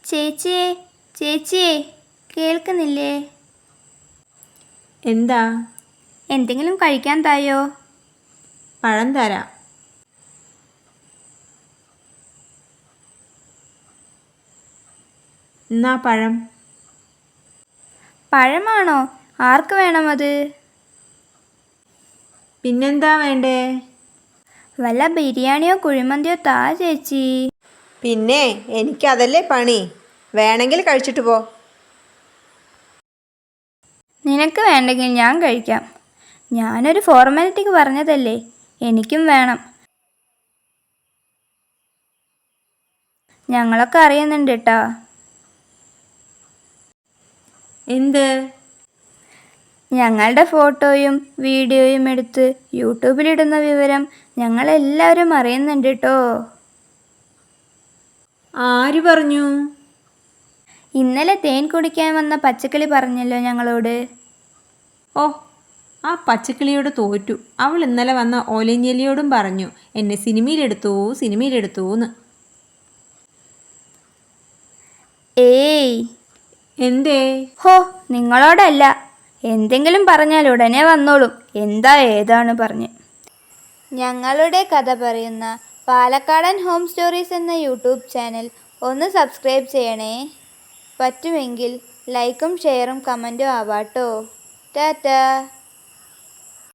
ചേച്ചിയെ ചേച്ചിയെ കേൾക്കുന്നില്ലേ? എന്താ? എന്തെങ്കിലും കഴിക്കാൻ തായോ? പഴം തരാം. എന്നാ പഴം. പഴമാണോ? ആർക്ക് വേണം അത്? പിന്നെന്താ വേണ്ടേ? വല്ല ബിരിയാണിയോ കുഴിമന്തിയോ താ ചേച്ചി. പിന്നെ എനിക്കതല്ലേ പണി. വേണമെങ്കിൽ കഴിച്ചിട്ട് പോ. നിനക്ക് വേണ്ടെങ്കിൽ ഞാൻ കഴിക്കാം. ഞാനൊരു ഫോർമാലിറ്റിക്ക് പറഞ്ഞതല്ലേ. എനിക്കും വേണം. ഞങ്ങളൊക്കെ അറിയുന്നുണ്ട് കേട്ടാ. എന്ത്? ഞങ്ങളുടെ ഫോട്ടോയും വീഡിയോയും എടുത്ത് യൂട്യൂബിലിടുന്ന വിവരം ഞങ്ങളെല്ലാവരും അറിയുന്നുണ്ട് കേട്ടോ. ആര് പറഞ്ഞു? ഇന്നലെ തേൻ കുടിക്കാൻ വന്ന പച്ചക്കിളി പറഞ്ഞല്ലോ ഞങ്ങളോട്. ഓ, ആ പച്ചക്കിളിയോട് തോറ്റു. അവൾ ഇന്നലെ വന്ന ഓലഞ്ഞെലിയോടും പറഞ്ഞു എന്നെ സിനിമയിലെടുത്തൂന്ന്. ഏയ്, എന്തേ? ഹോ, നിങ്ങളോടല്ല. എന്തെങ്കിലും പറഞ്ഞാൽ ഉടനെ വന്നോളും. എന്താ ഏതാണ് പറഞ്ഞ്. ഞങ്ങളുടെ കഥ പറയുന്ന പാലക്കാടൻ ഹോം സ്റ്റോറീസ് എന്ന യൂട്യൂബ് ചാനൽ ഒന്ന് സബ്സ്ക്രൈബ് ചെയ്യണേ. പറ്റുമെങ്കിൽ ലൈക്കും ഷെയറും കമൻറ്റും ആവാട്ടോ. ടാറ്റാ.